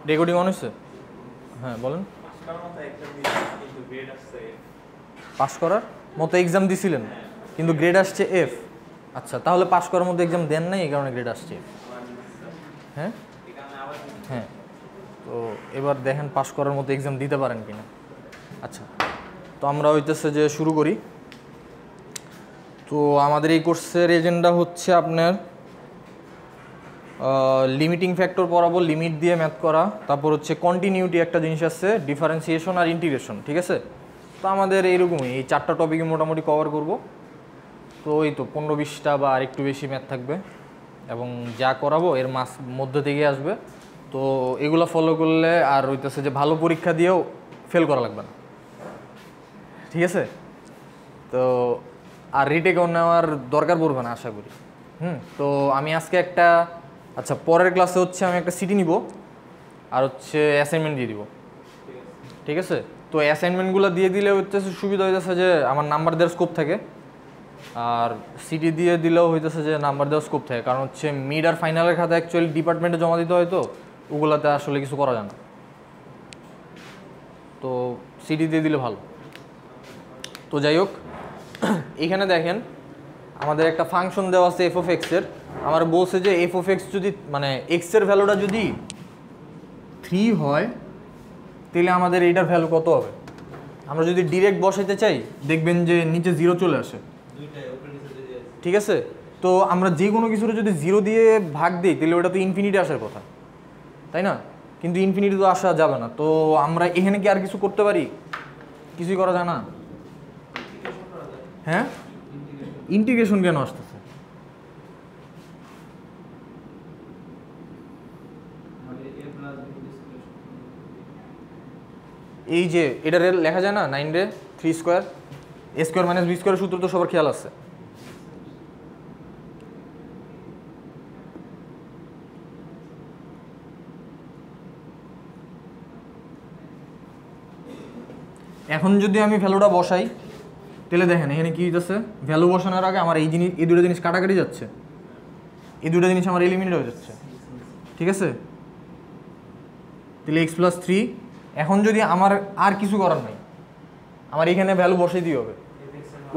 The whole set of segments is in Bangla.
রেকর্ডিং অন হয়েছে? হ্যাঁ বলেন। পাস করার মতো এক্সাম দিছিলেন কিন্তু গ্রেড আসছে এফ। আচ্ছা, তাহলে পাস করার মতো এক্সাম দেন নাই, এই কারণে গ্রেড আসছে এফ। হ্যাঁ হ্যাঁ, তো এবার দেখেন পাস করার মতো এক্সাম দিতে পারেন কিনা। আচ্ছা, তো আমরা হইতেছে যে শুরু করি। তো আমাদের এই কোর্সের এজেন্ডা হচ্ছে আপনার লিমিটিং ফ্যাক্টর পড়াবো, লিমিট দিয়ে ম্যাথ করা, তারপর হচ্ছে কন্টিনিউটি একটা জিনিস আছে, ডিফারেন্সিয়েশন আর ইন্টিগ্রেশন, ঠিক আছে? তো আমাদের এইরকমই এই 4টা টপিকে মোটামুটি কভার করব। তো এই তো 15-20টা বা আর একটু বেশি ম্যাথ থাকবে এবং যা করাবো এর মধ্যে থেকে আসবে। তো এগুলো ফলো করলে আর হইতেছে যে ভালো পরীক্ষা দিয়েও ফেল করা লাগবে না, ঠিক আছে? তো আর রিটেক নেওয়ার দরকার পড়বে না আশা করি। তো আমি আজকে একটা, আচ্ছা পরের ক্লাসে হচ্ছে আমি একটা সিটি নিব আর হচ্ছে অ্যাসাইনমেন্ট দিয়ে দিব, ঠিক আছে? তো অ্যাসাইনমেন্টগুলো দিয়ে দিলে হইতেছে সুবিধা হইতেছে যে আমার নাম্বার দেওয়ার স্কোপ থাকে, আর সিটি দিয়ে দিলেও হইতেছে যে নাম্বার দেওয়ার স্কোপ থাকে, কারণ হচ্ছে মিড আর ফাইনালের খাতা অ্যাকচুয়ালি ডিপার্টমেন্টে জমা দিতে হয়, তো ওগুলাতে আসলে কিছু করা যায় না, তো সিটি দিয়ে দিলে ভালো। তো যাই হোক, এইখানে দেখেন আমাদের একটা ফাংশন দেওয়া আছে এফ অফ এক্সের। আমার বলছে যে এফ অফ এক্স যদি মানে এক্সের ভ্যালুটা যদি 3 হয় তাহলে আমাদের এইটার ভ্যালু কত হবে। আমরা যদি ডিরেক্ট বসাইতে চাই দেখবেন যে নিচে 0 চলে আসে, ঠিক আছে? তো আমরা যে কোনো কিছুর যদি 0 দিয়ে ভাগ দিই তাহলে ওটা তো ইনফিনিটি আসার কথা, তাই না? কিন্তু ইনফিনিটি তো আসা যাবে না। তো আমরা এখানে কি আর কিছু করতে পারি? কিছুই করা যায় না। হ্যাঁ, ইন্টিগ্রেশন কেন আসতেছে? এই যে এটা লেখা যায় না 9 রে 3 স্কোয়ার এ স্কোয়ার মাইনাস বি স্কোয়ারের সূত্র তো সবার খেয়াল আছে। এখন যদি আমি ভ্যালুটা বসাই তাহলে দেখেন এখানে কি হইতেছে, ভ্যালু বসানোর আগে আমার এই দুটো জিনিস কাটাকাটি যাচ্ছে, এই দুটো জিনিস আমার এলিমিনেট হয়ে যাচ্ছে, ঠিক আছে? তাহলে এক্স প্লাস 3। এখন যদি আমার আর কিছু করার নাই, আমার এইখানে ভ্যালু বসাই দিয়ে হবে,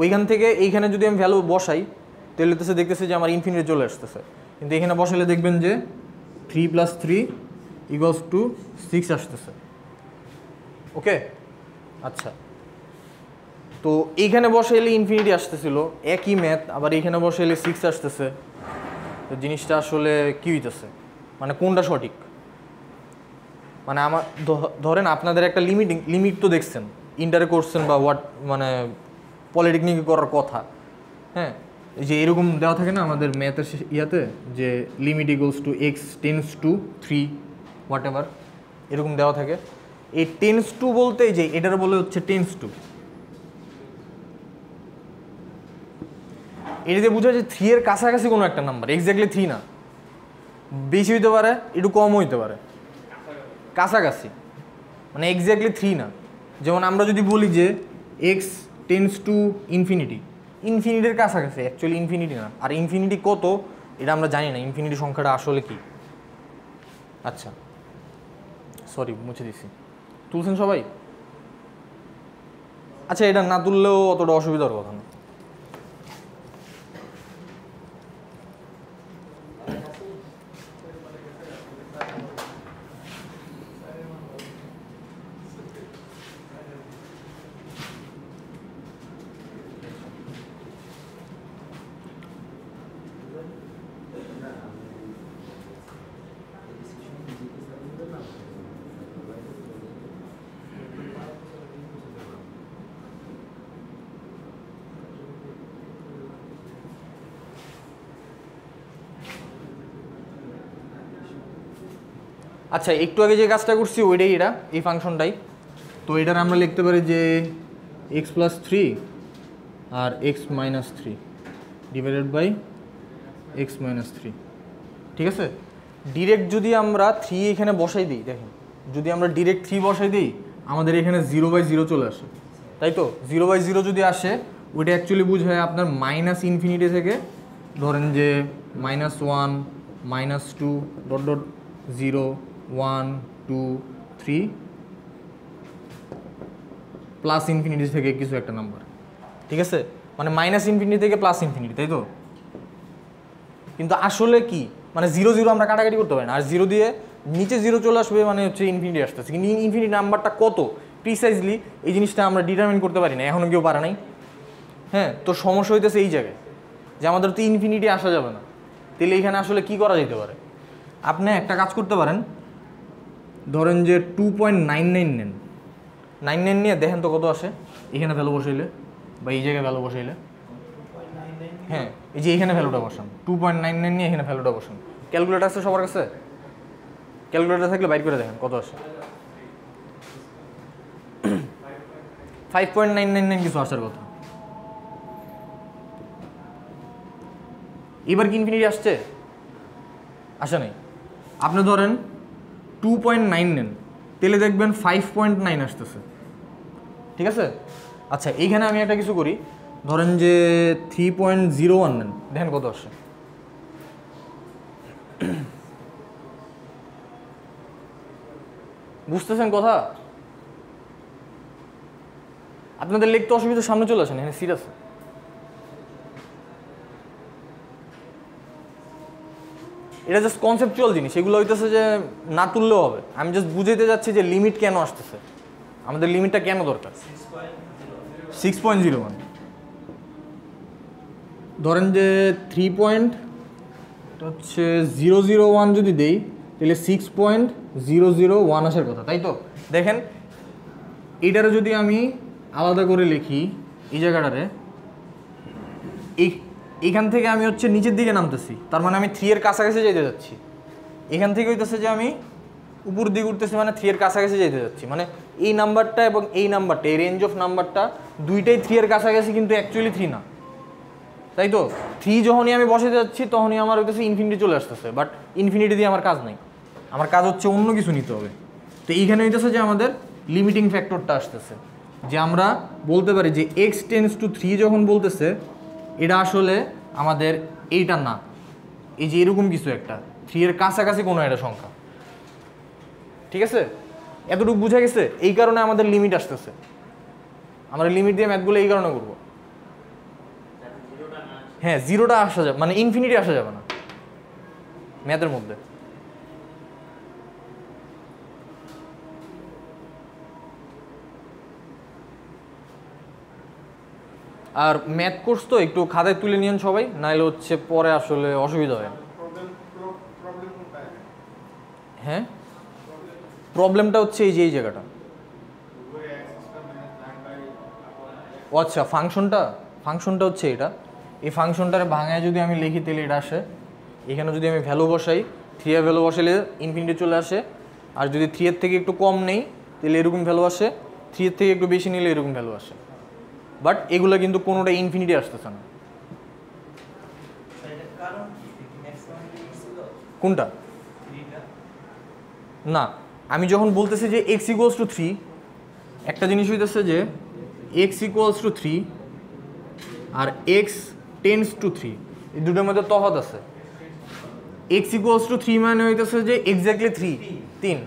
ওইখান থেকে এইখানে যদি আমি ভ্যালু বসাই তাহলে তো দেখতেছে যে আমার ইনফিনিটি চলে আসতেছে, কিন্তু এখানে বসালে দেখবেন যে 3 + 3 = 6 আসতেছে। ওকে, আচ্ছা, তো এইখানে বসাইলে ইনফিনিটি আসতেছিল একই ম্যাথ, আবার এইখানে বসাইলে 6 আসতেছে। তো জিনিসটা আসলে কী হইতেছে, মানে কোনটা সঠিক? মানে আমার ধরেন আপনাদের একটা লিমিট তো দেখছেন, ইন্টারে করছেন বা মানে পলিটেকনিকে করার কথা, হ্যাঁ? যে এরকম দেওয়া থাকে না আমাদের ম্যাথের ইয়াতে, যে লিমিট = x → 3 হোয়াট এভার, এরকম দেওয়া থাকে। এই টেন্স টু বলতে যে এটার বলে হচ্ছে টেন্স টু, এটা দিয়ে বোঝা যায় 3 এর কাছাকাছি কোনো একটা নাম্বার, এক্স্যাক্টলি 3 না, বেশি হইতে পারে একটু কম হইতে পারে, কাছাকাছি, মানে এক্স্যাক্টলি 3 না। যেমন আমরা যদি বলি যে x → ইনফিনিটির কাছাকাছি, অ্যাকচুয়ালি ইনফিনিটি না। আর ইনফিনিটি কত এটা আমরা জানি না, ইনফিনিটি সংখ্যাটা আসলে কি। আচ্ছা সরি মুছে দিছি, তুলছেন সবাই? আচ্ছা, এটা না তুললেও অতটা অসুবিধার কথা না। আচ্ছা, একটু আগে যে কাজটা করছি ওইটাই এটা, এই ফাংশনটাই। তো এটার আমরা লিখতে পারি যে x + 3 আর x - 3 / x - 3, ঠিক আছে? ডিরেক্ট যদি আমরা 3 এখানে বসাই দিই, দেখেন যদি আমরা ডিরেক্ট 3 বসাই দিই আমাদের এখানে 0/0 চলে আসে, তাই তো? 0/0 যদি আসে ওইটা অ্যাকচুয়ালি বুঝায় আপনার -∞ থেকে ধরেন যে -1 -2 ডট ডট 0 1 2 3 প্লাস ইনফিনিটি থেকে কিছু একটা নাম্বার, ঠিক আছে? মানে -ইনফিনিটি থেকে +ইনফিনিটি, তাই তো? কিন্তু আসলে কি মানে 0 0 আমরা কাটাকাটি করতে পারি না, আর 0 দিয়ে নিচে 0 চলে আসবে মানে হচ্ছে ইনফিনিটি আসতেছে, কিন্তু ইনফিনিটি নাম্বারটা কত প্রিসাইজলি এই জিনিসটা আমরা ডিটারমিন করতে পারি না, এখনও কেউ পারে নাই। হ্যাঁ, তো সমস্যা হইতেছে এই জায়গায় যে আমাদের তো ইনফিনিটি আসা যাবে না, তাহলে এখানে আসলে কি করা যেতে পারে? আপনি একটা কাজ করতে পারেন, ধরেন যে 2.99 নেন, 99 নিয়ে দেখেন তো কত আসে, এখানে ভ্যালু বসাইলে বা এই জায়গায় ভ্যালু বসাইলে। হ্যাঁ, এই যে এখানে ভ্যালুটা বসান, 2.99 নিয়ে এখানে ভ্যালুটা বসান। ক্যালকুলেটার আছে সবার কাছে? ক্যালকুলেটার থাকলে বাইর করে দেখেন কত আসে। 5.999 কিছু আসার কথা। এবার কি ইনফিনিটি আসছে? আসে নাই। আপনি ধরেন 2.9 নেন, তাহলে দেখবেন 5.9 আসতেছে, ঠিক আছে? আচ্ছা, এইখানে আমি একটা কিছু করি, ধরেন যে 3.01 নেন, দেখেন কত আসে। বুঝতেছেন কথা? আপনাদের লিখতে অসুবিধা, সামনে চলে আসেন, এখানে সিট আছে। এটা জাস্ট কনসেপচুয়াল জিনিস, এগুলো হইতেছে যে না তুললেও হবে। আমি জাস্ট বুঝাইতে যাচ্ছি যে লিমিট কেন আসতেছে, আমাদের লিমিটটা কেন দরকার। 6.01 ধরেন যে 3.001 যদি দেই তাহলে 6.001 আসার কথা, তাই তো? দেখেন এইটারে যদি আমি আলাদা করে লিখি, এই জায়গাটারে এইখান থেকে আমি হচ্ছে নিচের দিকে নামতেছি, তার মানে আমি 3 এর কাছাকাছি যেতে যাচ্ছি। এখান থেকে হইতেছে যে আমি উপর দিকে উঠতেছি, মানে 3 এর কাছাকাছি যেতে যাচ্ছি। মানে এই নাম্বারটা এবং এই নাম্বারটা, এই রেঞ্জ অফ নাম্বারটা দুইটাই 3 এর কাছাকাছি, কিন্তু অ্যাকচুয়ালি 3 না, তাই তো? 3 যখনই আমি বসাতে যাচ্ছি তখনই আমার হইতেছে ইনফিনিটি চলে আসতেছে, বাট ইনফিনিটি দিয়ে আমার কাজ নেই, আমার কাজ হচ্ছে অন্য কিছু নিতে হবে। তো এইখানে হইতেছে যে আমাদের লিমিটিং ফ্যাক্টরটা আসতেছে, যে আমরা বলতে পারি যে x টেন্ডস টু 3 যখন বলতেছে, এটা আসলে আমাদের এইটা না, এই যে এরকম কিছু একটা 3 এর কাছাকাছি কোনো একটা সংখ্যা, ঠিক আছে? এতটুকু বুঝা গেছে? এই কারণে আমাদের লিমিট আসতেছে, আমরা লিমিট দিয়ে ম্যাথগুলো এই কারণে করবো। হ্যাঁ, 0টা আসা যাবে, মানে ইনফিনিটি আসা যাবে না ম্যাথের মধ্যে। আর ম্যাথ কোর্স তো একটু খাতায় তুলে নিয়েন সবাই, নাইলে হচ্ছে পরে আসলে অসুবিধা হয়। হ্যাঁ, প্রবলেমটা হচ্ছে এই যে এই জায়গাটা। ও আচ্ছা, ফাংশনটা হচ্ছে এটা, এই ফাংশনটার ভাঙায় যদি আমি লিখি তাহলে এটা আসে। এখানে যদি আমি ভ্যালু বসাই, 3 এর ভ্যালু বসাইলে ইনফিনিটি চলে আসে, আর যদি 3 এর থেকে একটু কম নেই তাহলে এরকম ভ্যালু আসে, 3 এর থেকে একটু বেশি নিলে এরকম ভ্যালু আসে। বাট এগুলো কিন্তু কোনোটা ইনফিনিটি আসতেছে না। কোনটা? না, আমি যখন বলতেছি যে x ইকুয়ালস টু 3, একটা জিনিস হইতেছে যে x ইকুয়ালস টু 3 আর x টেন্ডস টু 3, এই দুটোর মধ্যে তফাৎ আছে। x ইকুয়ালস টু 3 মানে হইতেছে যে এক্স্যাক্টলি 3,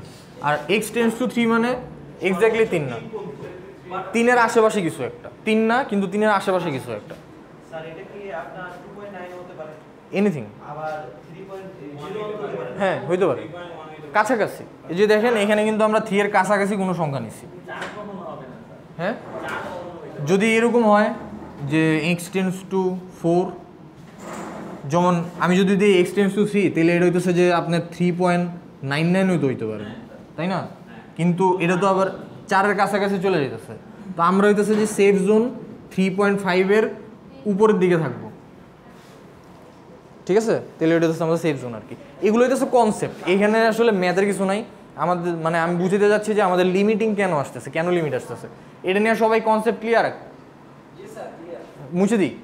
আর x টেন্ডস টু 3 মানে এক্স্যাক্টলি 3 না, 3 এর আশেপাশে কিছু একটা, 3 না কিন্তু 3 এর আশেপাশে কিছু একটা। স্যার এটা কি আপনার 2.9 হতে পারে? এনিথিং, আবার 3.0 হতে পারে? হ্যাঁ, হইতে পারে, কাছাকাছি। এই যে দেখেন এখানে কিন্তু আমরা 3 এর কাছাকাছি কোনো সংখ্যা নিচ্ছি। হ্যাঁ, যদি এরকম হয় যে x টেন্ডস টু 4, যেমন আমি যদি দিই x টেন্ডস টু 3, তাহলে এটা হইতেছে যে আপনার 3.99 হইতে পারে, তাই না? কিন্তু এটা তো আবার 4 এর কাছাকাছি চলে যেতেছে, তো আমরা হইতেছে যে সেফ জোন 3.5 এর উপরের দিকে থাকবো, ঠিক আছে? তাহলে এটা হচ্ছে আমাদের সেফ জোন আর কি। এগুলো হইতেছে কনসেপ্ট, এখানে আসলে ম্যাথের কিছু নাই। আমাদের মানে আমি বুঝতে যাচ্ছি যে আমাদের লিমিটিং কেন আসতেছে, কেন লিমিট আসতেছে, এটা নিয়ে সবাই কনসেপ্ট ক্লিয়ার? মুছে দিই।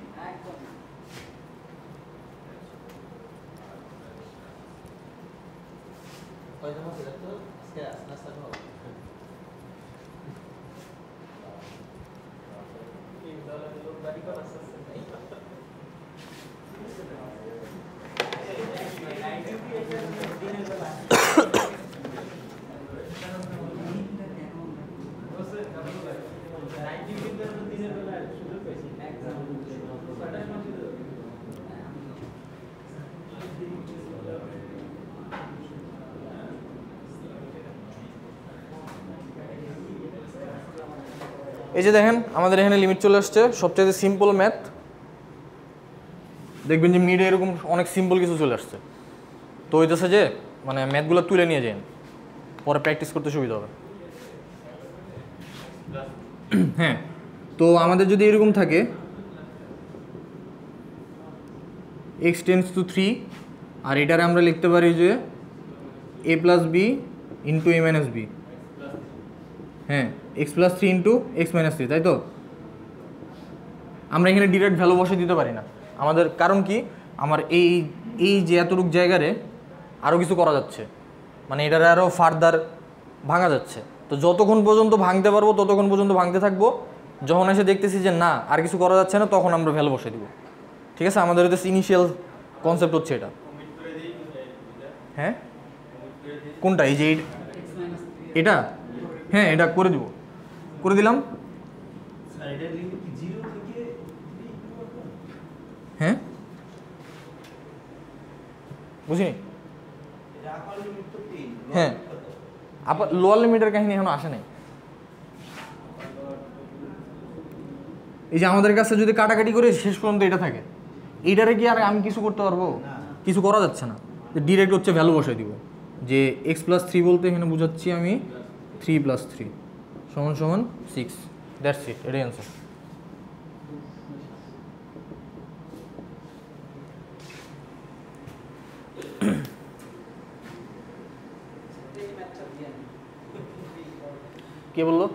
এই যে দেখেন আমাদের এখানে লিমিট চলে আসছে, সবচেয়ে সিম্পল ম্যাথ। দেখবেন যে মিডে এরকম অনেক সিম্পল কিছু চলে আসছে। তো হইতেছে যে মানে ম্যাথগুলো তুলে নিয়ে যান, পরে প্র্যাকটিস করতে সুবিধা হবে। হ্যাঁ, তো আমাদের যদি এরকম থাকে x টেন্স টু 3, আর এটারে আমরা লিখতে পারি যে a plus b into a minus b. হ্যাঁ, x plus 3 into x minus 3, তাই তো? আমরা এখানে ডিরেক্ট ভ্যালু বসে দিতে পারি না আমাদের, কারণ কি আমার এই যে এতটুক জায়গারে আরও কিছু করা যাচ্ছে, মানে এটারে আরও ফার্দার ভাঙা যাচ্ছে। তো যতক্ষণ পর্যন্ত ভাঙতে পারবো ততক্ষণ পর্যন্ত ভাঙতে থাকবো, যখন এসে দেখতেছি যে না আর কিছু করা যাচ্ছে না তখন আমরা ভ্যালু বসে দিব। ঠিক আছে, আমাদের হচ্ছে ইনিশিয়াল কনসেপ্ট হচ্ছে এটা। হ্যাঁ, কোনটা? এই যে এটা, হ্যাঁ এটা করে দিব, করে দিলাম। হ্যাঁ বুঝিনি। হ্যাঁ, আবার লোয়ার লিমিটের কাহিনী এখনো আসে নাই। এই যে আমাদের কাছে যদি কাটাকাটি করে শেষ পর্যন্ত এটা থাকে, এইটারে কি আর আমি কিছু করতে পারবো? কিছু করা যাচ্ছে না। ডিরেক্ট হচ্ছে ভ্যালু বসাই দিব, যে এক্স প্লাস 3 বলতে এখানে বুঝাচ্ছি আমি 3 প্লাস 3 সমান সমান 6। দ্যাটস ইট, এটাই অ্যান্সার। কে বললো?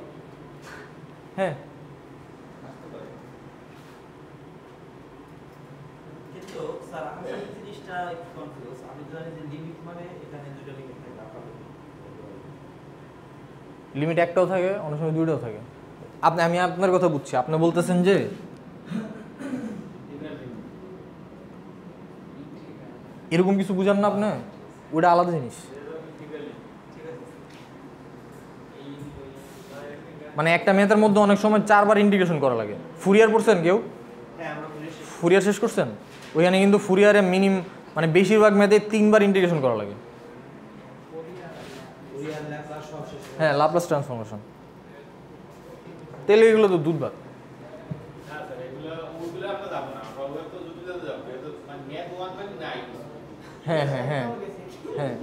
হ্যাঁ, লিমিট একটাও থাকে, অনেক সময় দুইটাও থাকে। আমি আপনার কথা বুঝছি, আপনি বলতেছেন যে এরকম কিছু বুঝান না আপনি, ওটা আলাদা জিনিস। মানে একটা ম্যাথের মধ্যে অনেক সময় 4 বার ইন্টিগ্রেশন করা লাগে। ফুরিয়ার পড়ছেন কেউ? ফুরিয়ার শেষ করছেন? ওইখানে কিন্তু ফুরিয়ারে মানে বেশিরভাগ ম্যাথে 3 বার ইন্টিগ্রেশন করা লাগে। হ্যাঁ, ল্যাপ্লাস ট্রান্সফরমেশন। তাহলে এগুলো তো দুধ ভাত। হ্যাঁ হ্যাঁ হ্যাঁ হ্যাঁ,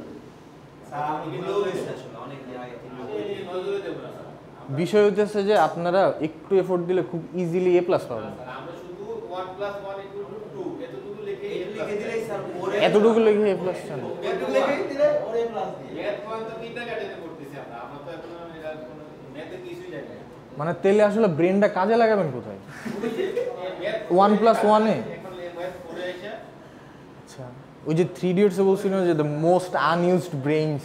বিষয় হচ্ছে যে আপনারা একটু এফোর্ট দিলে খুব ইজিলি এ প্লাস পাবেন। এতটুকু লিখে এ প্লাস চান? মানে তেলে আসলে ব্রেনটা কাজে লাগাবেন কোথায়? 1+1 এ? আচ্ছা, ওই যে 3 ইডিয়টসে বলছিল যে দ্য মোস্ট আনইউজড ব্রেইনস।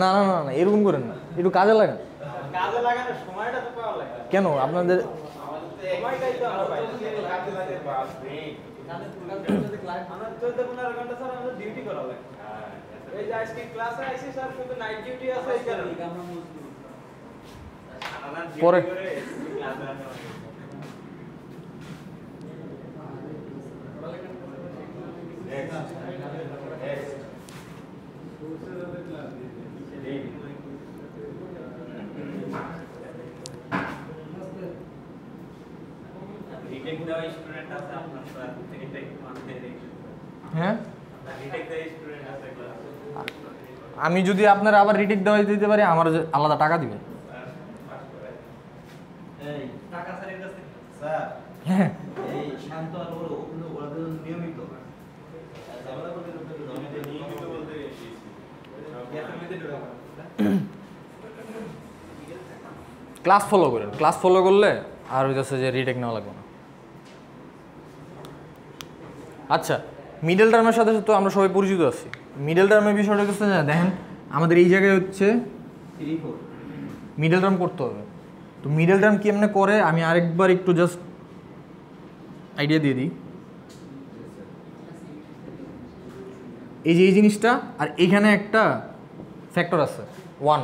না না না না, এরকম করেন না, একটু কাজে লাগান। কাজে লাগানোর সময়টা তো পাওয়া লাগে। কেন আপনাদের সময়টাই তো আমরা পাই না। 14-15 ঘন্টা স্যার আমাদের ডিউটি করা লাগে। এই যে আজকে ক্লাসে আইছি স্যার, শুধু নাইট ডিউটি আছে এই কারণে। পরে হ্যাঁ, আমি যদি আপনার আবার রিটেক দেওয়া দিতে পারি, আমার আলাদা টাকা দিবে। হ্যাঁ, ক্লাস ফলো করেন, ক্লাস ফলো করলে আর হইতেছে যে রিটেক নেওয়া লাগবে না। আচ্ছা, মিডল টার্মের সাথে তো আমরা সবাই পরিচিত আছি। মিডল টার্মের বিষয়টা হচ্ছে না, দেখেন আমাদের এই জায়গায় হচ্ছে মিডল টার্ম করতে হবে। তো মিডল টার্ম কেমনে করে আমি আরেকবার একটু জাস্ট আইডিয়া দিয়ে দিই। এই যে এই জিনিসটা, আর এইখানে একটা ফ্যাক্টর আছে 1,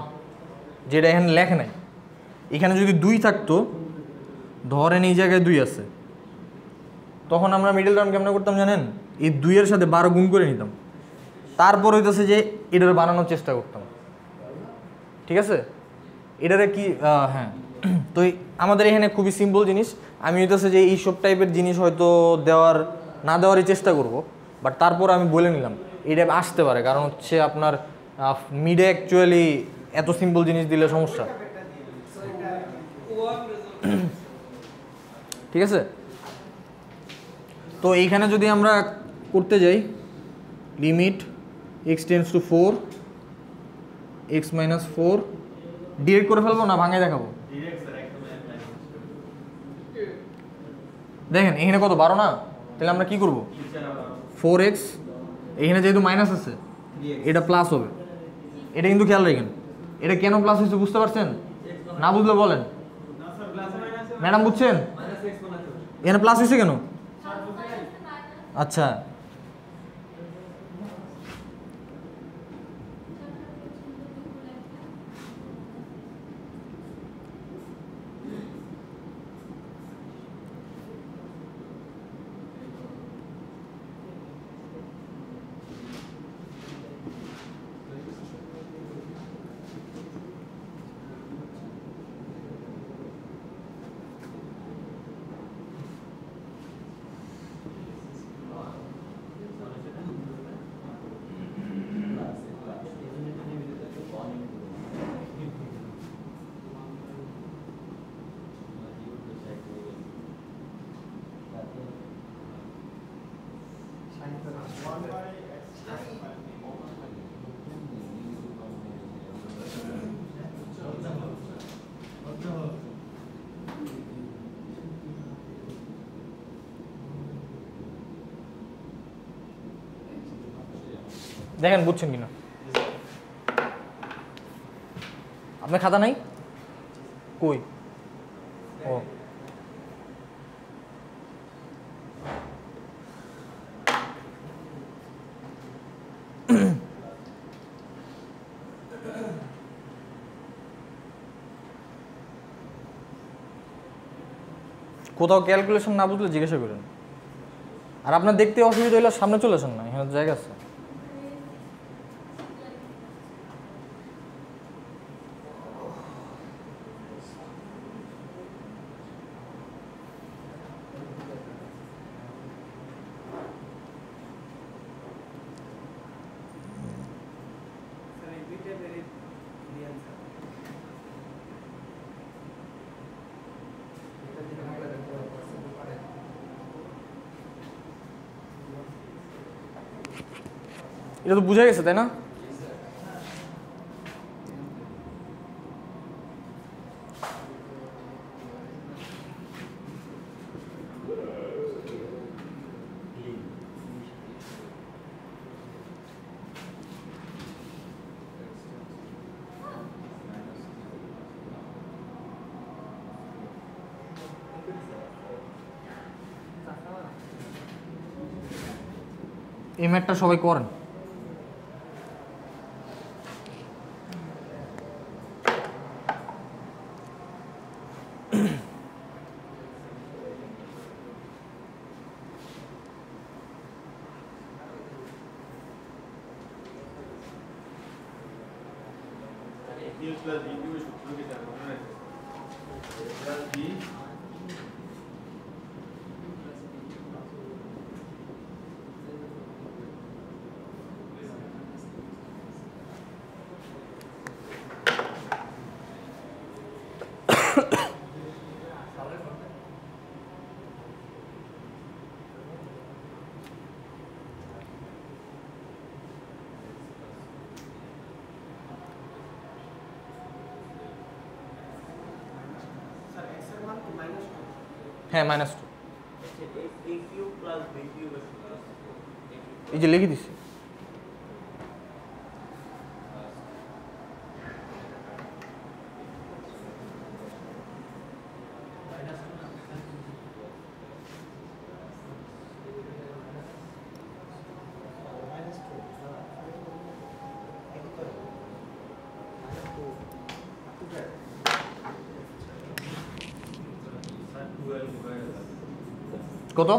যেটা এখানে লেখে নাই। এখানে যদি 2 থাকতো, ধরেন এই জায়গায় 2 আছে, তখন আমরা মিডল টার্ম কেমন করতাম জানেন? এই 2 এর সাথে 12 গুণ করে নিতাম, তারপর হইতেছে যে এটারে বানানোর চেষ্টা করতাম। ঠিক আছে, এটারে কি হ্যাঁ তো আমাদের এখানে খুবই সিম্পল জিনিস, আমি হইতেছে যে এইসব টাইপের জিনিস হয়তো না দেওয়ারই চেষ্টা করব, বাট তারপর আমি বলে নিলাম এটা আসতে পারে, কারণ হচ্ছে আপনার মিডে অ্যাকচুয়ালি এত সিম্পল জিনিস দিলে সমস্যা। ঠিক আছে, তো এইখানে যদি আমরা করতে যাই limit x tends to 4 x minus 4, direct করে ফেলবো না ভাঙে দেখাবো? দেখেন এখানে কত 12 না, তাহলে আমরা কি করব 4x, এখানে যেহেতু মাইনাস আছে এটা প্লাস হবে। এটা কিন্তু খেয়াল রাখেন, এটা কেন প্লাস হয়েছে বুঝতে পারছেন? না বুঝলে বলেন ম্যাডাম, বুঝছেন এখানে প্লাস হয়েছে কেন? আচ্ছা, দেখেন বুঝছেন কিনা? আপনার খাতা নাই কই? ও কোথাও ক্যালকুলেশন না বুঝলে জিজ্ঞাসা করেন। আর আপনার দেখতে অসুবিধা হলে সামনে চলে আসেন না, এখানে জায়গা আছে। এটা তো বুঝা গেছে তাই না? এই ম্যাথটা সবাই করেন। হ্যাঁ -2, এই যে লিখে দিচ্ছি। কত?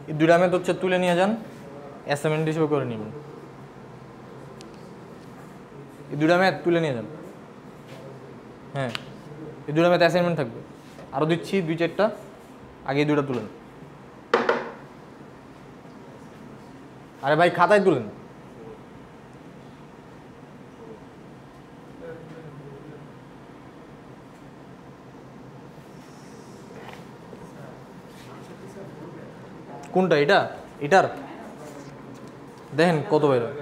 এই দুইটা ম্যাথ হচ্ছে তুলে নিয়ে যান, অ্যাসাইনমেন্ট হিসেবে করে নেবেন। এই দুইটা ম্যাথ তুলে নিয়ে যান। হ্যাঁ, এই দুইটা ম্যাথ অ্যাসাইনমেন্ট থাকবে। আরও দিচ্ছি 2-4টা, আগে এই দুইটা তুলেন। আরে ভাই খাতায় তুলেন। কোনটা? এটা? এটার দেখেন কত বের হয়।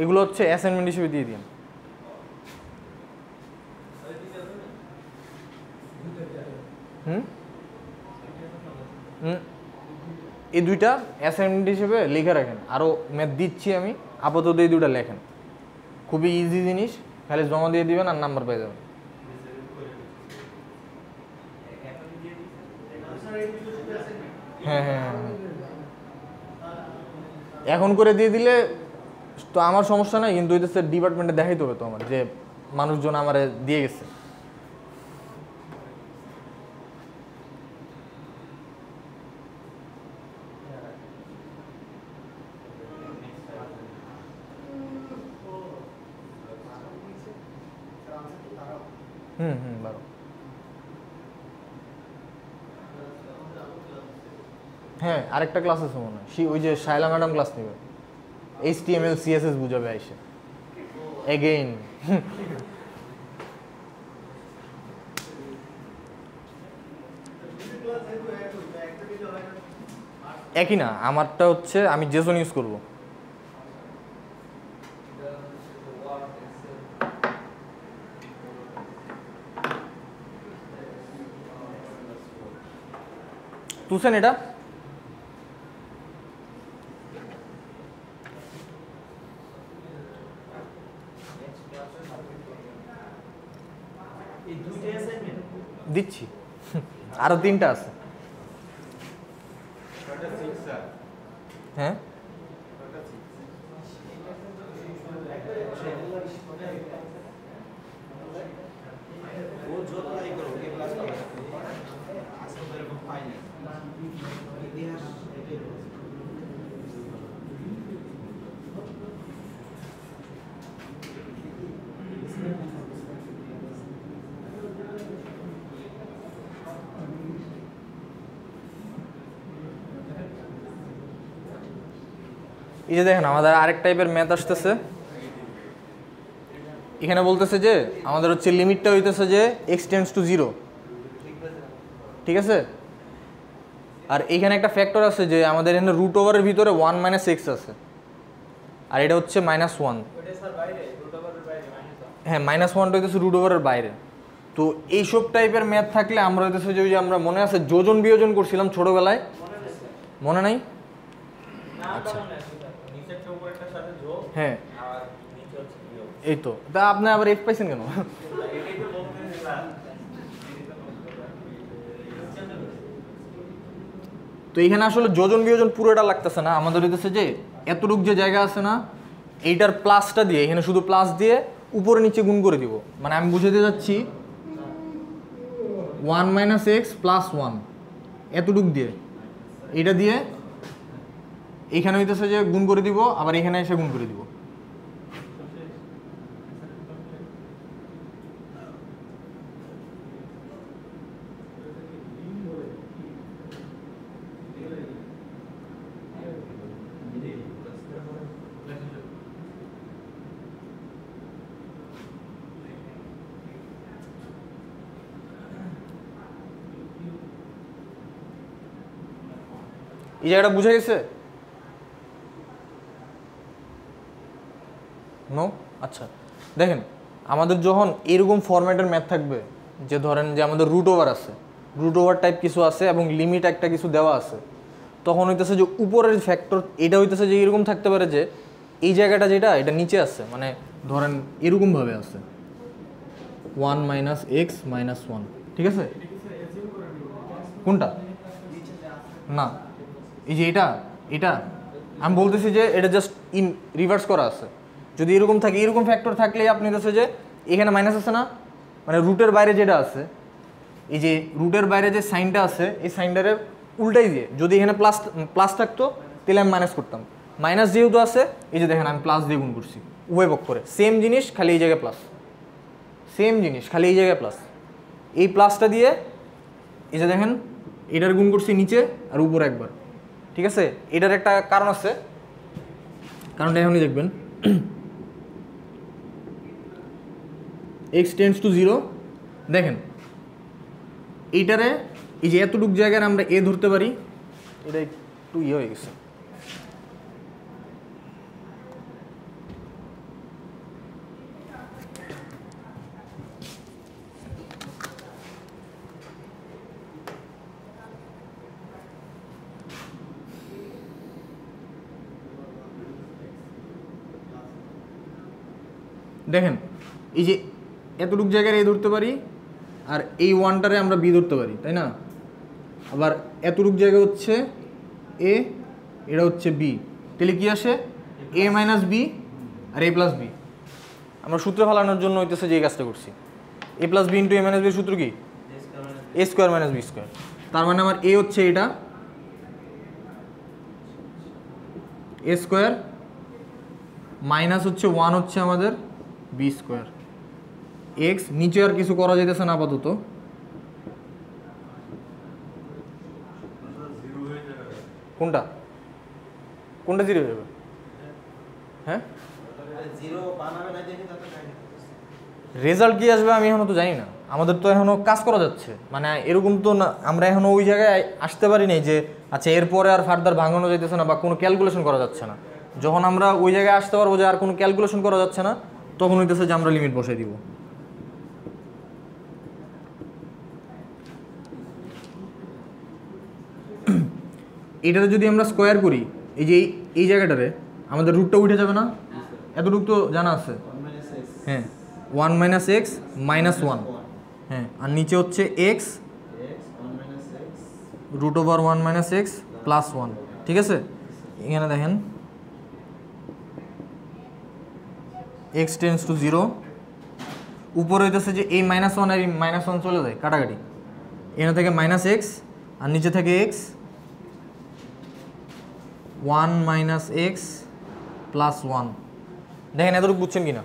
এগুলো হচ্ছে অ্যাসাইনমেন্ট হিসেবে দিয়ে দিন। এই দুইটা অ্যাসাইনমেন্ট হিসেবে লিখে রাখেন। আরও ম্যাথ দিচ্ছি আমি, আপাতত এই দুইটা লেখেন। খুবই ইজি জিনিস, খালি জমা দিয়ে দিবেন আর নাম্বার পেয়ে যাবেন। হ্যাঁ হ্যাঁ হ্যাঁ, এখন করে দিয়ে দিলে তো আমার সমস্যা নাই, কিন্তু এটা ডিপার্টমেন্টে দেখাইতে হবে তো আমার, যে মানুষজন আমার দিয়ে গেছে। বারো। হ্যাঁ, আরেকটা ক্লাস আছে মনে হয়, ওই যে শায়লা ম্যাডাম ক্লাস নেবে, HTML CSS বুঝাবে আইসে এগেইন। একই না, আমারটা হচ্ছে আমি জেসন ইউজ করবো। তুলছেন এটা? দিচ্ছি, আরো 3টা আছে। হ্যাঁ, এই যে দেখেন আমাদের আরেক টাইপের ম্যাথ আসতেছে। এখানে বলতেছে যে আমাদের হচ্ছে লিমিটটা হইতেছে যে x টেন্ডস টু 0, ঠিক আছে? আর এইখানে একটা ফ্যাক্টর আছে যে আমাদের এখানে রুট ওভারের ভিতরে 1 - x আছে, আর এটা হচ্ছে -1। হ্যাঁ, -1টা হইতেছে রুট ওভারের বাইরে। তো এইসব টাইপের ম্যাথ থাকলে আমরা হইতেছে যে ওই যে আমরা মনে আছে যোজন বিয়োজন করছিলাম ছোটবেলায়, মনে নাই? আচ্ছা, হ্যাঁ এই তো। তা আপনি আবার F পাইছেন কেন? তো এখানে আসলে যোজন বিয়োজন পুরোটা লাগতেছে না, আমাদের হইতেছে যে এতটুক যে জায়গা আছে না, এইটার প্লাসটা দিয়ে এখানে শুধু প্লাস দিয়ে উপরে নিচে গুণ করে দিব। মানে আমি বুঝাতে যাচ্ছি 1 - x + 1 এতটুক দিয়ে, এটা দিয়ে এইখানে হইতেছে যে গুণ করে দিব, আবার এখানে এসে গুণ করে দিব। এই জায়গাটা বুঝে গেছে? নো? আচ্ছা, দেখেন আমাদের যখন এরকম ফরম্যাটের ম্যাথ থাকবে, যে ধরেন যে আমাদের রুট ওভার আছে, রুট ওভার টাইপ কিছু আছে এবং লিমিট একটা কিছু দেওয়া আছে, তখন হইতেছে যে উপরের ফ্যাক্টর এটা হইতেছে যে এরকম থাকতে পারে যে এই জায়গাটা যেটা এটা নিচে আছে, মানে ধরেন এরকমভাবে আছে 1 - x - 1, ঠিক আছে? কোনটা? না, এই যে এটা এটা আমি বলতেছি যে এটা জাস্ট ইন রিভার্স করা আছে। যদি এরকম থাকে, এরকম ফ্যাক্টর থাকলে আপনি হচ্ছে যে এখানে মাইনাস আছে না, মানে রুটের বাইরে যেটা আছে, এই যে রুটের বাইরে যে সাইনটা আছে এই সাইনটারে উল্টাই দিয়ে যদি এখানে প্লাস প্লাস থাকতো তাহলে আমি মাইনাস করতাম। মাইনাস যেহেতু আছে, এই যে দেখেন আমি প্লাস দিয়ে গুণ করছি উভয় পক্ষ করে, সেম জিনিস খালি এই জায়গায় প্লাস, সেম জিনিস খালি এই জায়গায় প্লাস। এই প্লাসটা দিয়ে এই যে দেখেন এটার গুণ করছি নিচে আর উপরে একবার, ঠিক আছে। এটার একটা কারণ আছে, কারণটা এখনই দেখবেন। x টেন্ডস টু 0, দেখেন এইটারে এই যে এতটুকু জায়গায় আমরা a ধরতে পারি, এটা একটু হয়ে গেছে। দেখেন এই যে এতটুকু জায়গায় এ ধরতে পারি আর এই ওয়ানটারে আমরা বি ধরতে পারি, তাই না? আবার এতটুকু জায়গা হচ্ছে এ, এটা হচ্ছে বি, তাহলে কি আসে এ মাইনাস বি আর এ প্লাস বি। আমরা সূত্র ফেলানোর জন্য হইতেছে যে এই কাজটা করছি। এ প্লাস বি ইন্টু এ মাইনাস বির সূত্র কি? এ স্কোয়ার মাইনাস বি স্কোয়ার। তার মানে আমার এ হচ্ছে এটা এ স্কোয়ার মাইনাস হচ্ছে 1 হচ্ছে আমাদের বি স্কোয়ার এক্স। নিচে আর কিছু করা যেতেছে না আপাতত। কোনটা কোনটা জিরো হয়ে যাবে? হ্যাঁ, রেজাল্ট কি আসবে আমি এখনো তো জানি না। আমাদের তো এখনো কাজ করা যাচ্ছে, মানে এরকম তো না, আমরা এখনো ওই জায়গায় আসতে পারি নাই যে আচ্ছা এরপরে আর ফার্দার ভাঙানো যাইতেছে না বা কোনো ক্যালকুলেশন করা যাচ্ছে না। যখন আমরা ওই জায়গায় আসতে পারবো যে আর কোনো ক্যালকুলেশন করা যাচ্ছে না, তখন হইতেছে যে আমরা লিমিট বসাই দিব। এটাতে যদি আমরা স্কোয়ার করি, এই যে এই জায়গাটারে আমাদের রুটটা উঠে যাবে না? এতটুকু তো জানা আছে। হ্যাঁ, 1 মাইনাস এক্স মাইনাস 1, হ্যাঁ, আর নিচে হচ্ছে x root over 1 minus x plus 1, ঠিক আছে। এখানে দেখেন এক্স টেন্স টু 0, উপরে হইতেছে যে এই মাইনাস 1 আর এই মাইনাস 1 চলে যায় কাটাকাটি, এখানে থেকে মাইনাস এক্স আর নিচে থেকে এক্স 1 মাইনাস এক্স প্লাস 1। দেখেন এতটুকু বুঝছেন কিনা?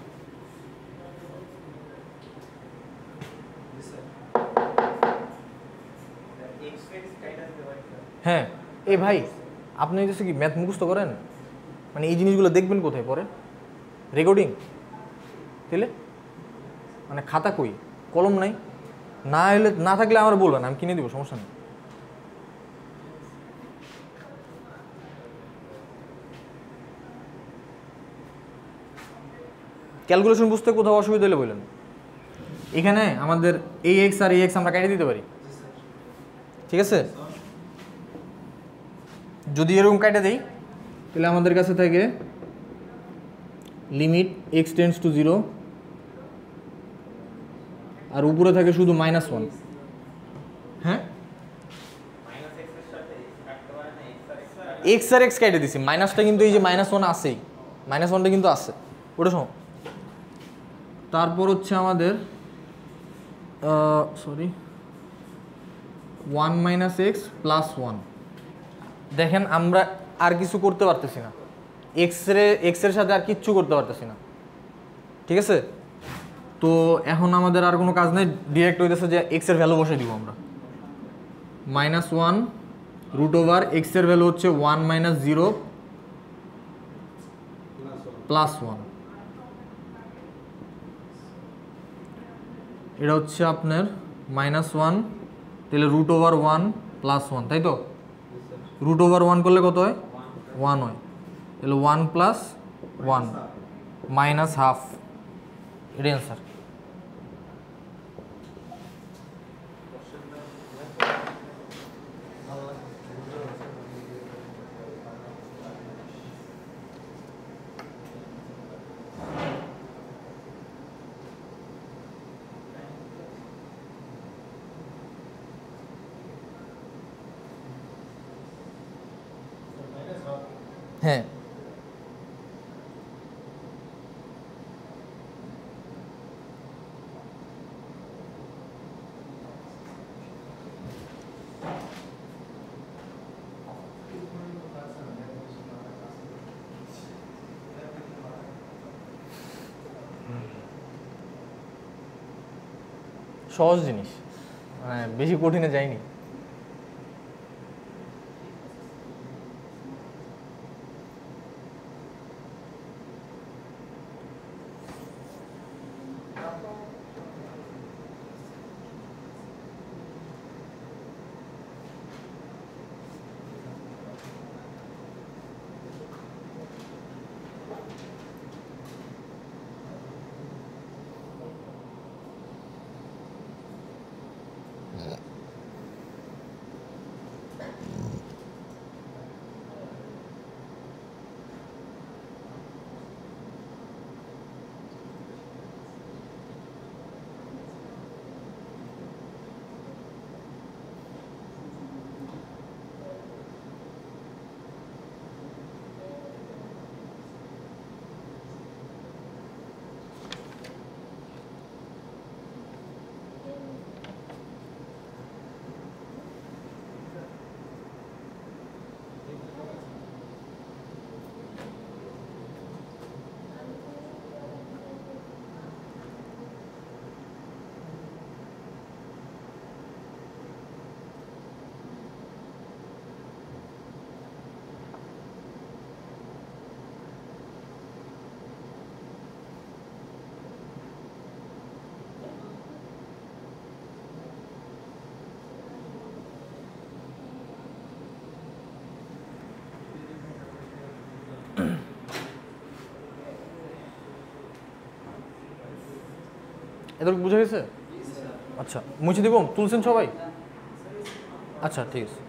হ্যাঁ, এই ভাই আপনি হচ্ছে কি ম্যাথ মুখস্থ করেন? মানে এই জিনিসগুলো দেখবেন কোথায় পরে? রেকর্ডিং তাহলে মানে খাতা কই, কলম নাই? না এলে না থাকলে আমার বলবেন, আমি কিনে দিব, সমস্যা নেই। ক্যালকুলেশন বুঝতে কোথাও অসুবিধা হলে বললেন। এখানে আমাদের এই এক্স আর এই এক্স আমরা কেটে দিতে পারি, ঠিক আছে। যদি এরকম কেটে দিই তাহলে আমাদের কাছে থাকে লিমিট এক্স টেন্স টু 0 আর উপরে থাকে শুধু -1। হ্যাঁ, এক্স আর এক্স কেটে দিছি, মাইনাসটা কিন্তু এই যে -1 আছেই, -1টা কিন্তু আছে ওটা শোনো। তারপর হচ্ছে আমাদের সরি 1 মাইনাস এক্স প্লাস 1। দেখেন আমরা আর কিছু করতে পারতেছি না, এক্সের সাথে আর কিচ্ছু করতে পারতেছি না, ঠিক আছে। তো এখন আমাদের আর কোনো কাজ নেই, ডিরেক্ট হইতেছে যে এক্সের ভ্যালু বসাই দিব আমরা। -1 রুট ওভার এক্সের ভ্যালু হচ্ছে 1 মাইনাস 0 প্লাস 1। এটা হচ্ছে আপনার -1, তাহলে রুট ওভার 1 প্লাস 1, তাই তো? রুট ওভার 1 করলে কত হয়? 1 হয়, তাহলে 1 প্লাস 1 মাইনাস হাফ, এটাই অ্যান্সার। হ্যাঁ, সহজ জিনিস, মানে বেশি কঠিনে যায়নি। এতটুকু বুঝে গেছে? আচ্ছা, মুছে দিব? তুলছেন সবাই? আচ্ছা, ঠিক আছে।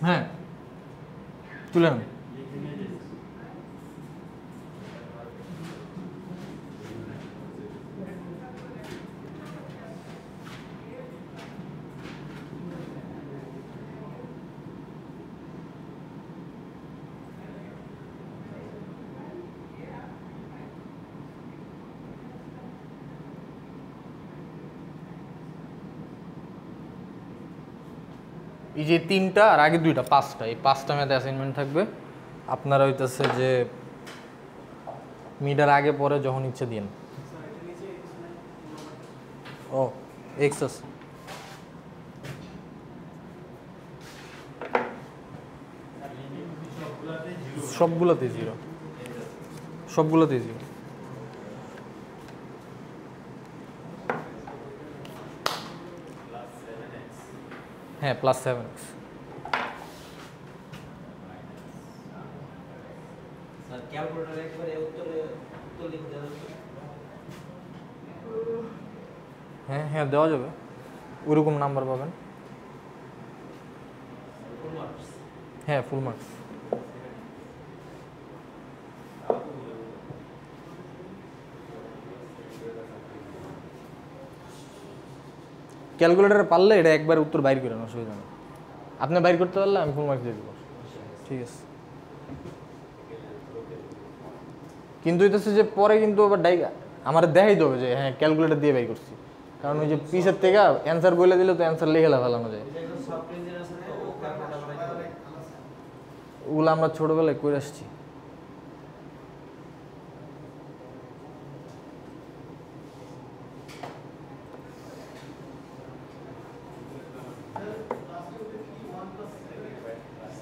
হ্যাঁ, তুলে নেন। এই যে 3টা আর আগে 2টা, 5টা, এই 5টা ম্যাথ অ্যাসাইনমেন্ট থাকবে। আপনারা হইতেছে যে মিডার আগে পরে যখন ইচ্ছে দিন। ও এক্স আছে, সবগুলোতে 0, সবগুলোতে 0। হ্যাঁ, +7x। হ্যাঁ হ্যাঁ, দেওয়া যাবে, ওইরকম নাম্বার পাবেন। হ্যাঁ ফুল মার্কস। ক্যালকুলেটারে পারলে এটা একবার উত্তর বাইর করেন, অসুবিধা নেই। আপনি বাইর করতে পারলে আমি ফুল মার্কস দিয়ে দেবো, ঠিক আছে। কিন্তু হইতেছে যে পরে কিন্তু আবার আমার দেখাইতে হবে যে হ্যাঁ ক্যালকুলেটার দিয়ে বাইর করছি, কারণ ওই যে পিসের থেকে অ্যান্সার বলে দিলে তো অ্যান্সার লিখে ফেলানো যায়। ওগুলো আমরা ছোটবেলায় করে আসছি।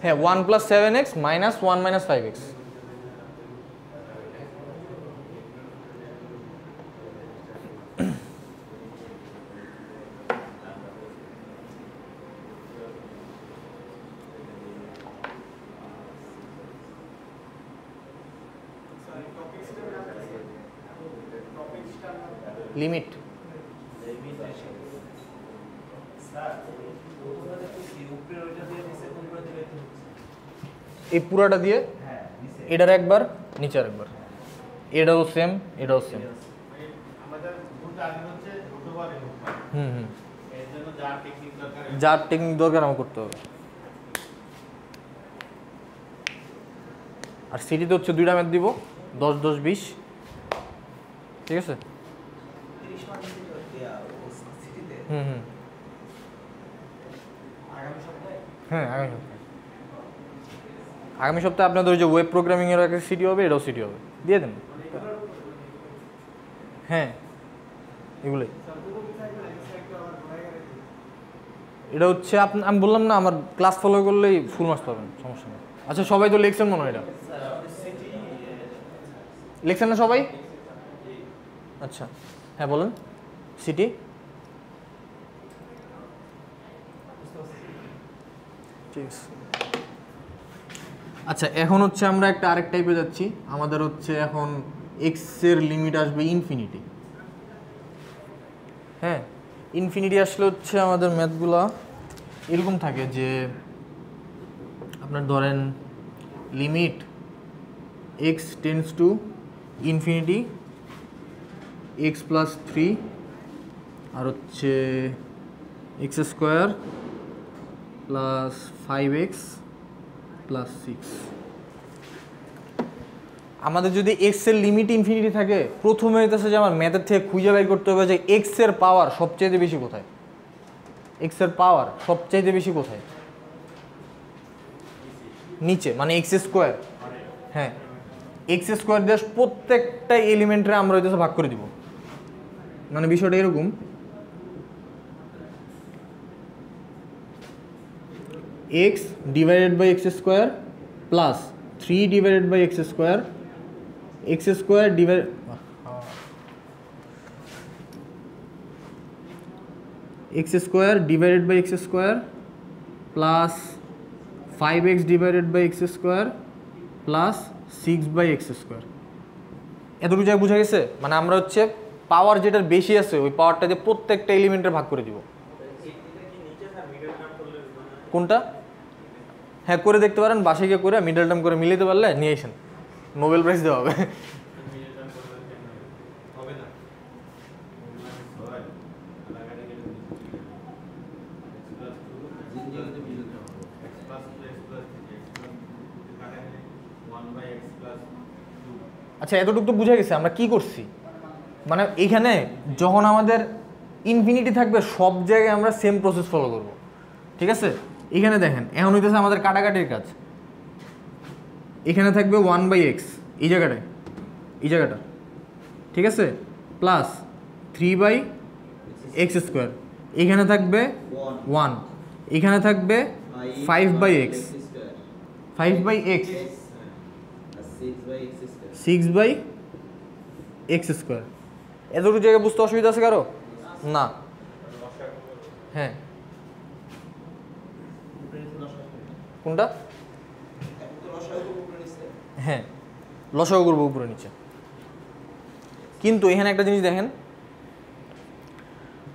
হ্যাঁ 1 + 7x - 1 - 5x। লিমিট এই পুরাটা দিয়ে এটার একবার নিচের একবার, এটাও সেম এটাও সেম। যার টেকনিক দরকার আমার করতে হবে। আর সিটিতে হচ্ছে 2টা ম্যাথ দিব, 10 10 20, ঠিক আছে। হ্যাঁ আগামী সপ্তাহে আপনাদের ওই যে ওয়েব প্রোগ্রামিং এর একটা সিটি হবে, এটাও সিটি হবে, দিয়ে দেন। হ্যাঁ এগুলোই, এটা হচ্ছে আমি বললাম না আমার ক্লাস ফলো করলেই ফুল মার্কস পাবেন, সমস্যা নেই। আচ্ছা সবাই তো লিখছেন মনে হয়, এটা লিখছেন না সবাই? আচ্ছা হ্যাঁ বলেন। সিটি ঠিক আছে। আচ্ছা এখন হচ্ছে আমরা একটা আরেক টাইপে যাচ্ছি, আমাদের হচ্ছে এখন এক্স এর লিমিট আসবে ইনফিনিটি। হ্যাঁ ইনফিনিটি আসলে হচ্ছে আমাদের ম্যাথগুলো এরকম থাকে যে আপনার ধরেন limit x tends to infinity x plus 3 আর হচ্ছে x square plus 5x plus 6। আমাদের যদি এক্স এর লিমিট ইনফিনিটি থাকে, প্রথমে হইতেছে যে আমার ম্যাথের থেকে খুঁজে বের করতে হবে যে এক্স এর পাওয়ার সবচেয়ে বেশি কোথায়, এক্স এর পাওয়ার সবচেয়ে বেশি কোথায়, নিচে মানে এক্স স্কোয়ার। হ্যাঁ এক্স স্কোয়ার দিয়ে প্রত্যেকটা এলিমেন্টরে আমরা হইতেছে ভাগ করে দিব, মানে বিষয়টা এরকম x divided by x square plus 3 divided by x square, x square x square divided by x square plus 5x divided by x square plus 6/x square. এতটুকু জায়গায় বোঝা গেছে? মানে আমরা হচ্ছে পাওয়ার যেটার বেশি আছে ওই পাওয়ারটা দিয়ে প্রত্যেকটা এলিমেন্টের ভাগ করে দিব। কোনটা? হ্যাঁ করে দেখতে পারেন, বাসায় গিয়ে করে মিডল টার্ম করে মিলাতে পারলে নিয়ে আসেন, নোবেল প্রাইজ দেওয়া হবে। আচ্ছা এতটুকু তো বুঝা গেছে আমরা কি করছি। মানে এইখানে যখন আমাদের ইনফিনিটি থাকবে সব জায়গায় আমরা সেম প্রসেস ফলো করব, ঠিক আছে। এখানে দেখেন এখন হইতেছে আমাদের কাটাকাটির কাজ, এখানে থাকবে 1/x এই জায়গাটা, ঠিক আছে, প্লাস 3/x স্কোয়ার, এখানে থাকবে 1, এখানে থাকবে 5/x 6/x স্কোয়ার। এতটুকু জায়গায় বুঝতে অসুবিধা আছে কারো? না। হ্যাঁ কোনটা? হ্যাঁ লসাগু করবো উপরে নিচে। কিন্তু এখানে একটা জিনিস দেখেন,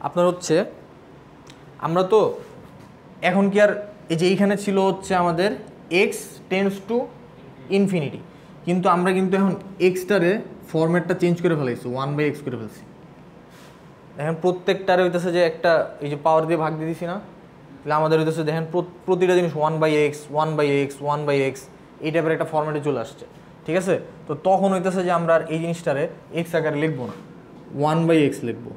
আপনার হচ্ছে আমরা তো এখন কি আর এই যে এইখানে ছিল হচ্ছে আমাদের এক্স টেন্ডস টু ইনফিনিটি, কিন্তু আমরা কিন্তু এখন এক্সটারে ফরম্যাটটা চেঞ্জ করে ফেলাইছি, 1/x করে ফেলছি। দেখেন প্রত্যেকটারে হইতেছে যে একটা এই যে পাওয়ার দিয়ে ভাগ দিয়ে দিছি না, তাহলে আমাদের হইতেছে দেখেন প্রতিটা জিনিস 1/x 1/x 1/x এই টাইপের একটা ফরম্যাটে চলে আসছে, ঠিক আছে। তো তখন হইতেছে যে আমরা আর এই জিনিসটারে এক্স আকারে লিখবো না, 1/x লিখবো।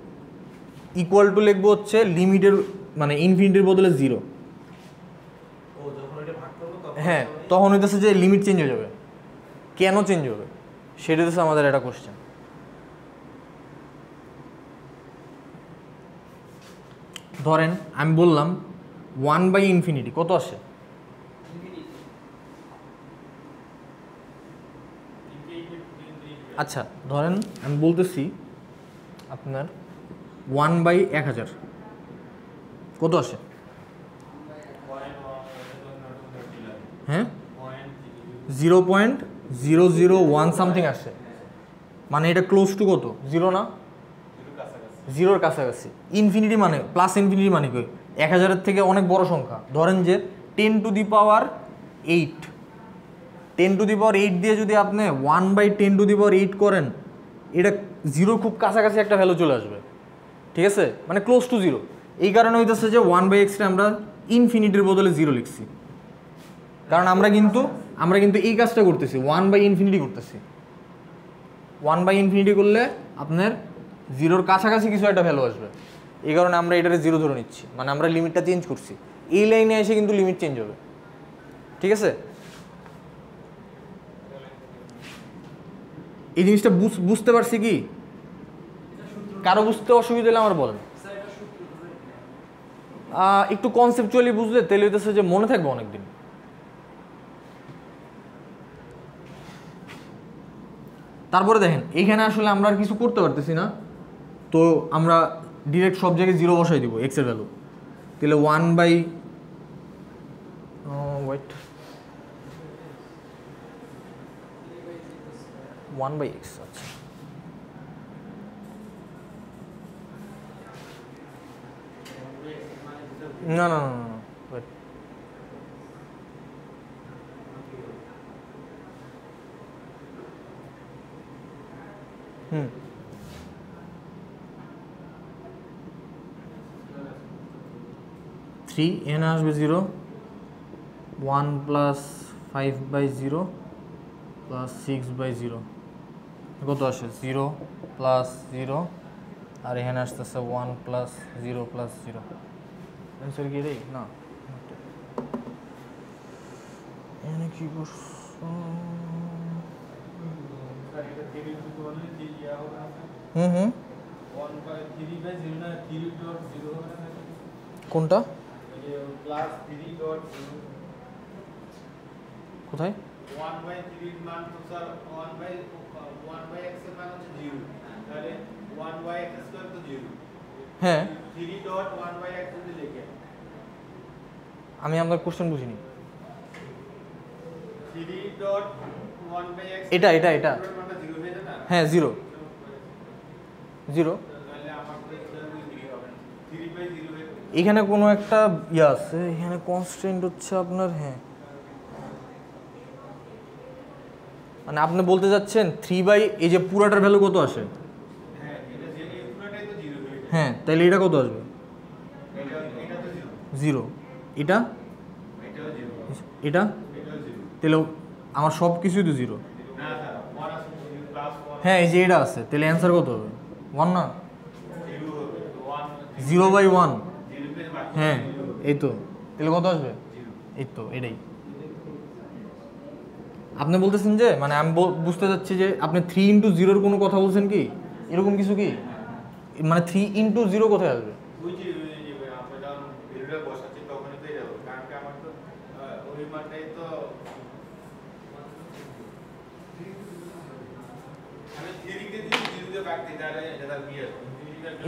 ইকুয়াল টু লিখবো হচ্ছে লিমিটের মানে ইনফিনিটির বদলে 0। হ্যাঁ, তখন হইতেছে যে লিমিট চেঞ্জ হয়ে যাবে। কেন চেঞ্জ হবে সেটা হচ্ছে আমাদের একটা কোশ্চেন। ধরেন আমি বললাম 1/∞ কত আসে? আচ্ছা ধরেন আমি বলতেছি আপনার 1/1000 কত আসে? হ্যাঁ 0.001 সামথিং আসে, মানে এটা ক্লোজ টু কত? 0 না? 0-র কাছাকাছি। ইনফিনিটি মানে প্লাস ইনফিনিটি মানে কি? 1000-এর থেকে অনেক বড় সংখ্যা। ধরেন যে 10⁸ 10⁸ দিয়ে যদি আপনি 1/10⁸ করেন, এটা 0 খুব কাছাকাছি একটা ভ্যালু চলে আসবে, ঠিক আছে, মানে ক্লোজ টু 0। এই কারণে হইতেছে যে 1/x-টা আমরা ইনফিনিটির বদলে 0 লিখছি, কারণ আমরা কিন্তু এই কাজটা করতেছি, 1/∞ করতেছি। 1/∞ করলে আপনার 0-র কাছাকাছি কিছু একটা ভ্যালু আসবে, এই কারণে আমরা এটারে 0 ধরে নিচ্ছি, মানে আমরা লিমিটটা চেঞ্জ করছি। এই লাইনে এসে কিন্তু লিমিট চেঞ্জ হবে, ঠিক আছে। এই জিনিসটা বুঝতে পারছি কি? কারো বুঝতে অসুবিধা হলে আমার বলেন। একটু কনসেপচুয়ালি বুঝলে তাহলে হইতেছে যে মনে থাকবে অনেকদিন। তারপরে দেখেন এইখানে আসলে আমরা আর কিছু করতে পারতেছি না, তো আমরা ডিরেক্ট সব জায়গায় 0 বসাই দিব এক্স এর ভ্যালু। তাহলে 1/x, আচ্ছা না না না না ওয়েট, হুম 3 এখানে আসবে 0, 1 + 5/0 + 6/0 কত আসে? 0 + 0, আর এখানে আসতেছে 1 + 0 + 0। অ্যান্সার কি রে? না এখানে কি করছো? হুম কোনটা? কোথায়? হ্যাঁ আমি আপনার কোশ্চেন বুঝিনি। এটা হ্যাঁ 0 এখানে কোনো একটা ইয়ে আছে, এখানে কনস্ট্যান্ট হচ্ছে আপনার, হ্যাঁ মানে আপনি বলতে যাচ্ছেন 3 এই যে পুরাটার ভ্যালু কত আসে? হ্যাঁ তাহলে এটা কত আসবে? 0। এটা তাহলে আমার সব কিছুই তো 0। হ্যাঁ এই যে এটা আছে, তাহলে অ্যান্সার কত হবে? 1 না? 0/1, হ্যাঁ এই তো, তাহলে কত আসবে? এই তো এটাই আপনি বলতেছেন যে, মানে আমি বুঝতে চাচ্ছি যে আপনি 3 × 0-র কোনো কথা বলছেন কি, এরকম কিছু কি, মানে 3 × 0 কোথায় আসবে?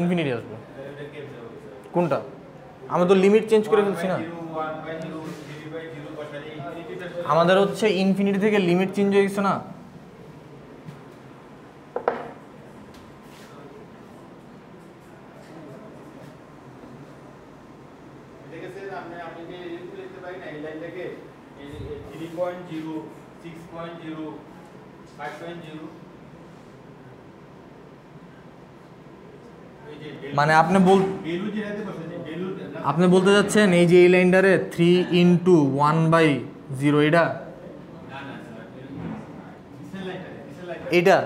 ইনফিনিটি আসবে। কোনটা? আমি তো লিমিট চেঞ্জ করে ফেলছি না, আমাদের হচ্ছে ইনফিনিটি থেকে লিমিট চেঞ্জ হয়ে গেছে না। 3.0 6.0 5.0 মানে আপনি বলতে যাচ্ছেন এই যে এই লাইনটারে 3/1/0 এটা এটা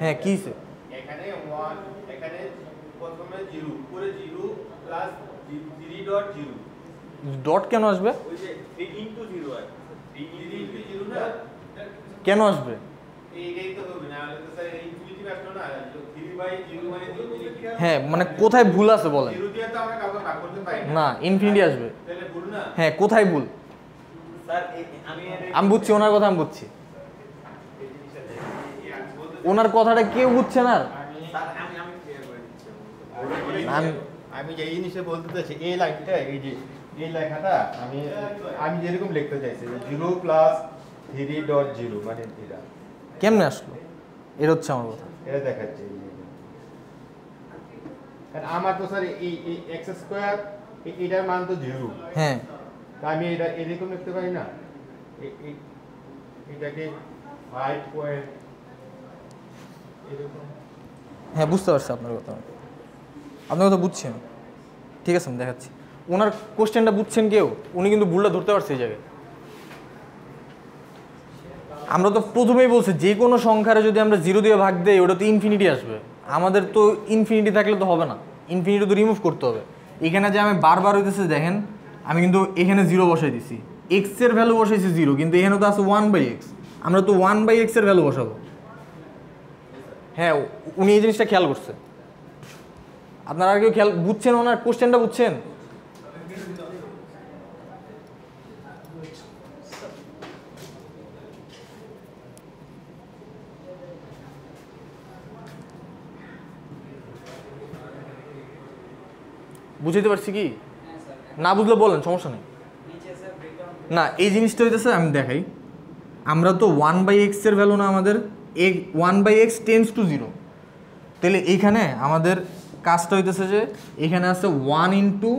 হ্যাঁ কি এখানে 1 এখানে প্রথমে 0 উপরে 0 প্লাস 3.0 ডট কেন আসবে ওই যে 3 0 আছে 3 0 না কেন আসবে এইটাই তো হবে না হলে তো স্যার ইনফিনিটি আসলো না 3/0 মানে হ্যাঁ মানে কোথায় ভুল আছে বলেন 0 দিয়ে তো আমরা কাউকে ভাগ করতে পারি না ইনফিনিটি আসবে তাহলে ভুল না হ্যাঁ কোথায় ভুল স্যার আমি বুঝছি ওনার কথা আমি বুঝছি ওনার কথাটা কেউ বুঝছে না আমি যে জিনিসটা বলতে চাইছি এই লাইনটা এই যে এই লেখাটা আমি যেরকম লিখতে চাইছি 0 প্লাস 3.0 মানে এটা কেমনে আসলো এটা হচ্ছে আমার কথা এটা দেখাচ্ছে কারণ আমার তো স্যার এই x স্কয়ার এটার মান তো 0 হ্যাঁ তা আমি এটা এরকম লিখতে পারি না এটাকে 5 পয়েন্ট এরকম হ্যাঁ বুঝতে পারছি আপনার কথা বুঝছেন ঠিক আছে আমি দেখাচ্ছি ওনার কোশ্চেনটা বুঝছেন কেউ উনি কিন্তু ভুলটা ধরতে পারছে এই জায়গায় আমরা তো প্রথমেই বলছি যে কোনো সংখ্যারে যদি আমরা 0 দিয়ে ভাগ দেই ওটা তো ইনফিনিটি আসবে আমাদের তো ইনফিনিটি থাকলে তো হবে না ইনফিনিটি তো রিমুভ করতে হবে এখানে যে আমি বারবার হইতেছে দেখেন আমি কিন্তু এখানে 0 বসাই দিছি x এর ভ্যালু বসাইছি 0 কিন্তু এখানে তো আছে 1/x আমরা তো 1/x এর ভ্যালু বসাবো হ্যাঁ উনি এই জিনিসটা খেয়াল করছে আপনারা আর কেউ খেয়াল বুঝছেন ওনার কোশ্চেনটা বুঝছেন বুঝতে পারছি কি না বুঝলে বলেন সমস্যা নেই না এই জিনিসটা হইতেছে আমি দেখাই আমরা তো 1/x এর ভ্যালু না আমাদের 1/x টেন্ডস টু 0 তাহলে এইখানে আমাদের কাজটা হইতেছে যে এখানে আছে 1 ইন্টু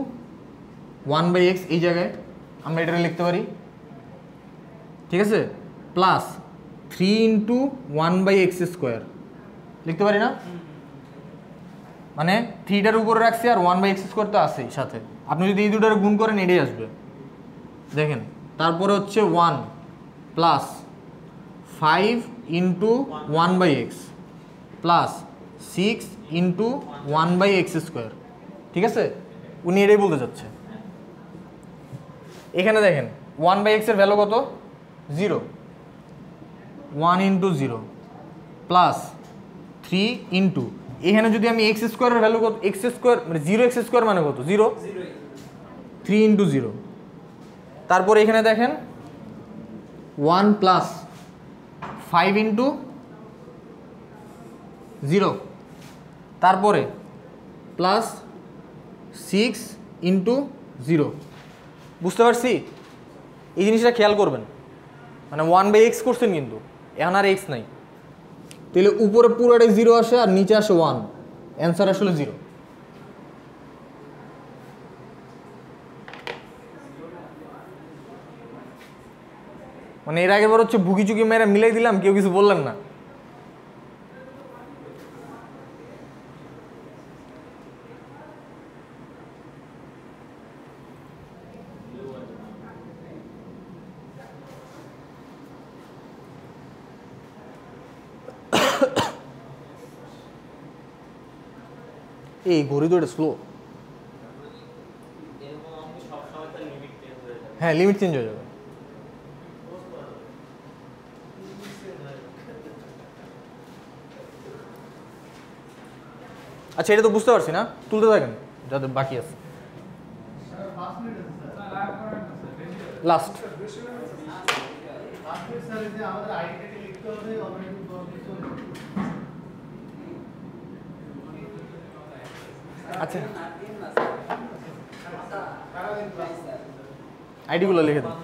1/x এই জায়গায় আমরা এটা লিখতে পারি ঠিক আছে প্লাস 3 ইন্টু 1/x স্কোয়ার লিখতে পারি না মানে 3টার উপরে রাখছি আর 1/x স্কোয়ার তো আছেই সাথে আপনি যদি এই দুটার গুণ করেন এটাই আসবে দেখেন তারপরে হচ্ছে 1 plus 5 into 1/x plus 6 into 1/x square ঠিক আছে উনি এটাই বলতে চাচ্ছে এখানে দেখেন 1/x এর ভ্যালু কত 0 1 ইন্টু 0 প্লাস 3 ইন্টু এখানে যদি আমি x স্কোয়ারের ভ্যালু কত x স্কোয়ার মানে 0x স্কোয়ার মানে কত 0 3 ইন্টু 0 তারপরে এখানে দেখেন 1 প্লাস 5 ইন্টু 0 তারপরে প্লাস 6 ইন্টু 0 বুঝতে পারছি এই জিনিসটা খেয়াল করবেন মানে 1/x করছেন কিন্তু এখন আর x নাই তাহলে উপরে পুরোটাই 0 আসে আর নিচে আসে 1 অ্যান্সার আসলে 0 মানে এর আগেবার হচ্ছে ভুকি চুকি মেরে মিলাই দিলাম কেউ কিছু বললেন না এই ঘড়ি তো এটা স্লো হ্যাঁ লিমিট চেঞ্জ হয়ে যাবে আচ্ছা এটা তো বুঝতে পারছি না তুলতে থাকেন যাদের বাকি আছে লাস্ট আচ্ছা আইডিগুলো লিখে দিন